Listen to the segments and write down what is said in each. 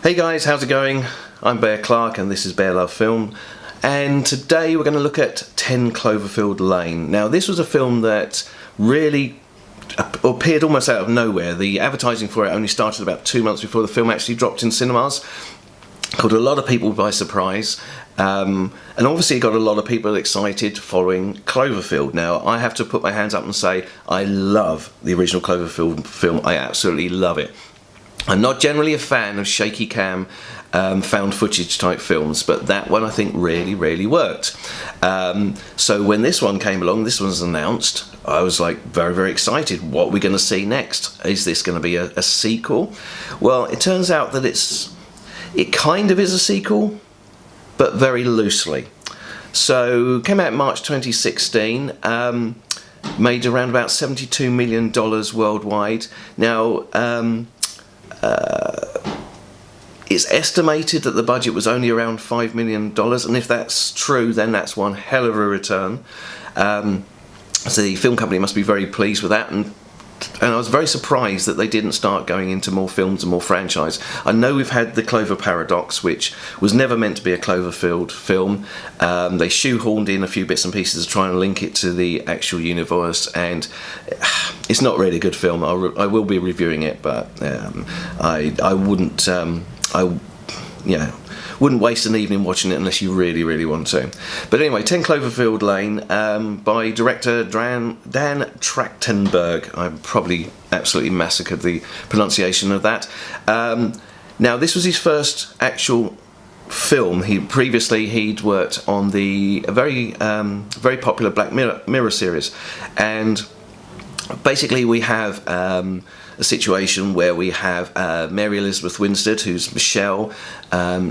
Hey guys, how's it going? I'm Bear Clark and this is Bear Love Film, and today we're going to look at 10 Cloverfield Lane. Now this was a film that really appeared almost out of nowhere. The advertising for it only started about 2 months before the film actually dropped in cinemas. Caught a lot of people by surprise, and obviously got a lot of people excited following Cloverfield. Now I have to put my hands up and say I love the original Cloverfield film. I absolutely love it. I'm not generally a fan of shaky cam found footage type films, but that one I think really worked. So when this one came along, this one was announced, I was like very excited. What are we going to see next? Is this going to be a sequel? Well, it turns out that it kind of is a sequel, but very loosely. So came out in March 2016, made around about $72 million worldwide. Now it's estimated that the budget was only around $5 million, and if that's true, then that's one hell of a return. So the film company must be very pleased with that, and I was very surprised that they didn't start going into more films and more franchise. I know we've had the Clover Paradox, which was never meant to be a Cloverfield film. They shoehorned in a few bits and pieces to try and link it to the actual universe, and it's not really a good film. I will be reviewing it, but I wouldn't wouldn't waste an evening watching it unless you really want to. But anyway, 10 Cloverfield Lane by director Dan Trachtenberg. I probably absolutely massacred the pronunciation of that. Now this was his first actual film. He'd worked on the very popular Black Mirror series, and basically we have a situation where we have Mary Elizabeth Winstead, who's Michelle.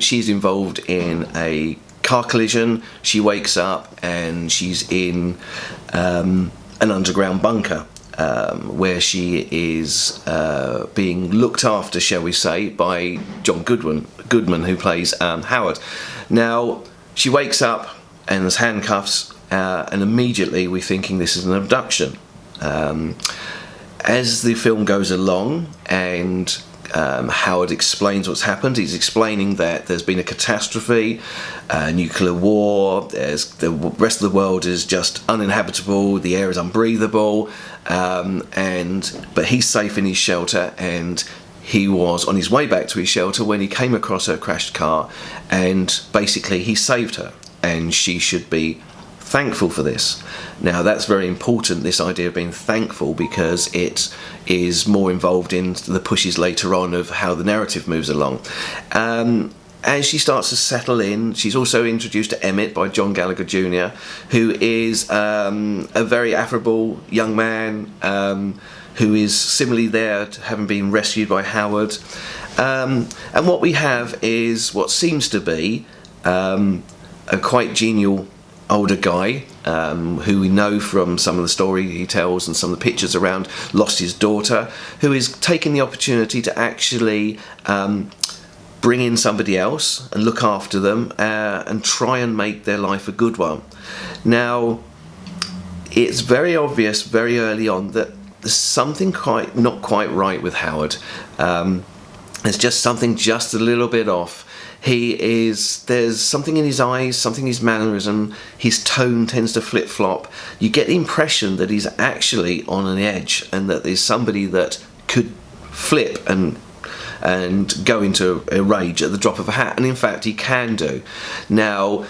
She's involved in a car collision. She wakes up and she's in an underground bunker where she is being looked after, shall we say, by John Goodman, who plays Howard. Now she wakes up and there's handcuffs, and immediately we're thinking this is an abduction. As the film goes along and Howard explains what's happened, he's explaining that there's been a catastrophe, a nuclear war, the rest of the world is just uninhabitable, the air is unbreathable, but he's safe in his shelter, and he was on his way back to his shelter when he came across her crashed car, and basically he saved her, and she should be thankful for this. Now that's very important, this idea of being thankful, because it is more involved in the pushes later on of how the narrative moves along. As she starts to settle in, she's also introduced to Emmett by John Gallagher Jr., who is a very affable young man who is similarly there to having been rescued by Howard. And what we have is what seems to be a quite genial older guy who we know from some of the story he tells and some of the pictures around lost his daughter, who is taking the opportunity to actually bring in somebody else and look after them and try and make their life a good one. Now it's very obvious very early on that there's something not quite right with Howard. There's just something just a little bit off. There's something in his eyes, something in his mannerism, his tone tends to flip-flop. You get the impression that he's actually on an edge, and that there's somebody that could flip and go into a rage at the drop of a hat, and in fact he can do. Now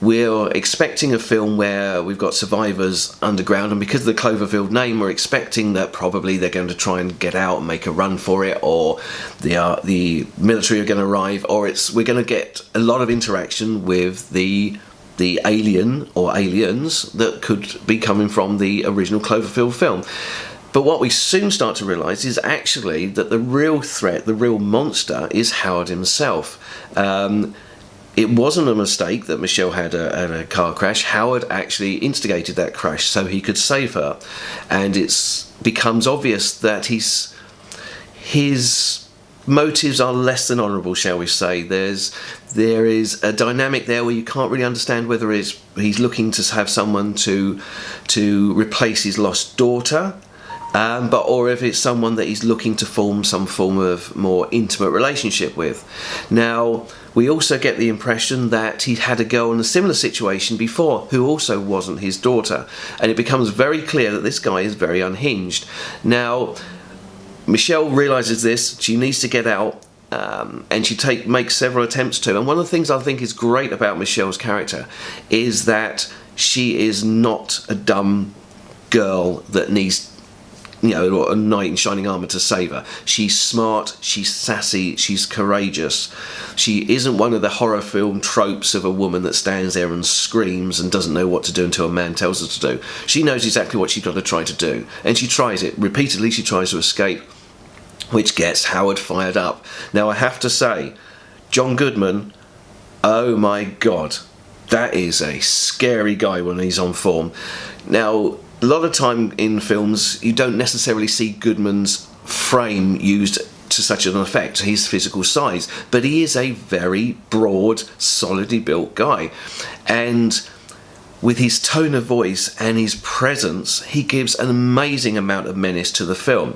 we're expecting a film where we've got survivors underground, and because of the Cloverfield name, we're expecting that probably they're going to try and get out and make a run for it, or the military are going to arrive, or we're going to get a lot of interaction with the alien or aliens that could be coming from the original Cloverfield film. But what we soon start to realise is actually that the real threat, the real monster, is Howard himself. It wasn't a mistake that Michelle had a car crash. Howard actually instigated that crash so he could save her, and it becomes obvious that his motives are less than honourable, shall we say. There is a dynamic there where you can't really understand whether he's looking to have someone to replace his lost daughter, or if it's someone that he's looking to form some form of more intimate relationship with. Now, we also get the impression that he had a girl in a similar situation before who also wasn't his daughter, and it becomes very clear that this guy is very unhinged. Now, Michelle realises this, she needs to get out, and she makes several attempts to. And one of the things I think is great about Michelle's character is that she is not a dumb girl that needs, a knight in shining armour to save her. She's smart, she's sassy, she's courageous. She isn't one of the horror film tropes of a woman that stands there and screams and doesn't know what to do until a man tells her to do. She knows exactly what she's got to try to do, and she tries it. Repeatedly she tries to escape, which gets Howard fired up. Now, I have to say, John Goodman, oh my God, that is a scary guy when he's on form. Now, a lot of time in films, you don't necessarily see Goodman's frame used to such an effect, his physical size, but he is a very broad, solidly built guy. And with his tone of voice and his presence, he gives an amazing amount of menace to the film.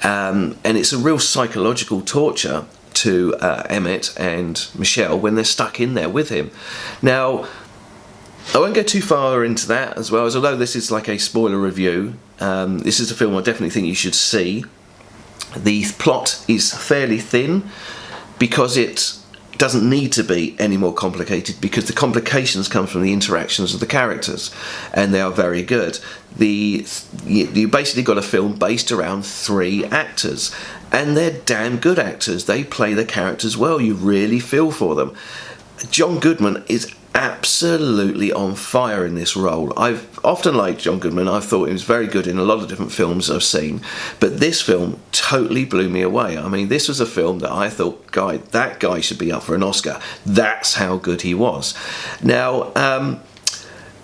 And it's a real psychological torture to Emmett and Michelle when they're stuck in there with him. Now, I won't go too far into that as well, as although this is like a spoiler review, this is a film I definitely think you should see. The plot is fairly thin because it doesn't need to be any more complicated, because the complications come from the interactions of the characters, and they are very good. You basically got a film based around 3 actors, and they're damn good actors. They play the characters well. You really feel for them. John Goodman is absolutely on fire in this role. I've often liked John Goodman. I've thought he was very good in a lot of different films I've seen, but this film totally blew me away. I mean, this was a film that I thought, that guy should be up for an Oscar. That's how good he was. Now,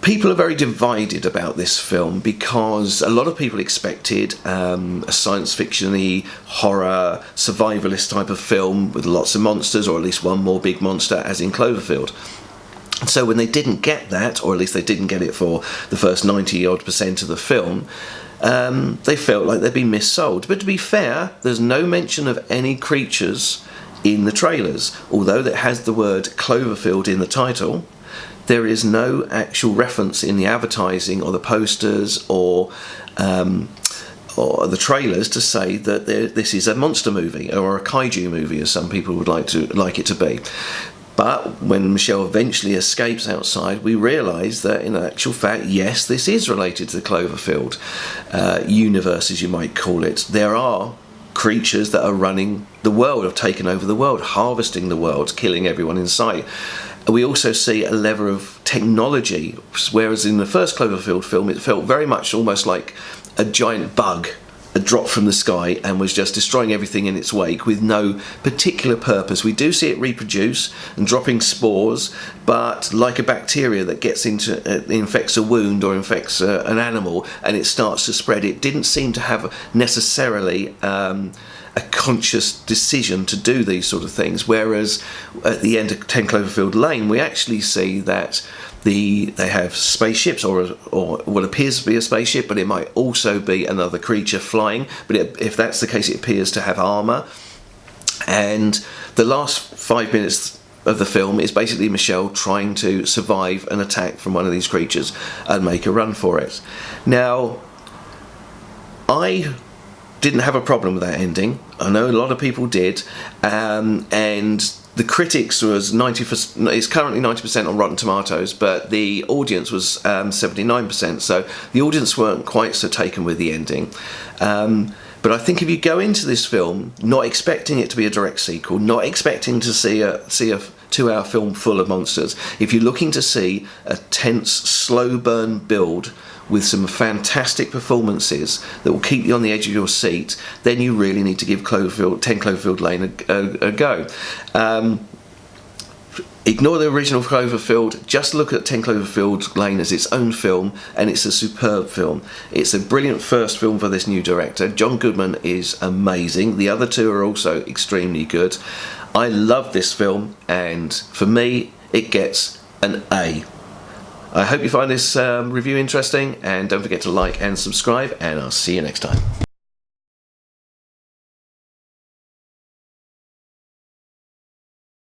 people are very divided about this film because a lot of people expected a science fiction-y, horror, survivalist type of film with lots of monsters, or at least one more big monster, as in Cloverfield. So when they didn't get that, or at least they didn't get it for the first 90-odd% of the film, they felt like they'd been missold. But to be fair, there's no mention of any creatures in the trailers. Although it has the word Cloverfield in the title, there is no actual reference in the advertising or the posters or the trailers to say that this is a monster movie or a kaiju movie, as some people would like it to be. But when Michelle eventually escapes outside, we realise that in actual fact, yes, this is related to the Cloverfield universe, as you might call it. There are creatures that are running the world, have taken over the world, harvesting the world, killing everyone in sight. We also see a level of technology, whereas in the first Cloverfield film, it felt very much almost like a giant bug had dropped from the sky and was just destroying everything in its wake with no particular purpose. We do see it reproduce and dropping spores, but like a bacteria that gets infects a wound or infects an animal and it starts to spread, it didn't seem to have necessarily a conscious decision to do these sort of things, whereas at the end of 10 Cloverfield Lane we actually see that they have spaceships or what appears to be a spaceship, but it might also be another creature flying, but if that's the case, it appears to have armour. And the last 5 minutes of the film is basically Michelle trying to survive an attack from one of these creatures and make a run for it. Now, I didn't have a problem with that ending. I know a lot of people did, and the critics was 90%. It's currently 90% on Rotten Tomatoes, but the audience was 79%. So the audience weren't quite so taken with the ending. But I think if you go into this film not expecting it to be a direct sequel, not expecting to see a 2-hour film full of monsters, if you're looking to see a tense, slow burn build with some fantastic performances that will keep you on the edge of your seat, then you really need to give 10 Cloverfield Lane a go. Ignore the original Cloverfield, just look at 10 Cloverfield Lane as its own film, and it's a superb film. It's a brilliant first film for this new director. John Goodman is amazing. The other two are also extremely good. I love this film, and for me, it gets an A. I hope you find this review interesting, and don't forget to like and subscribe, and I'll see you next time.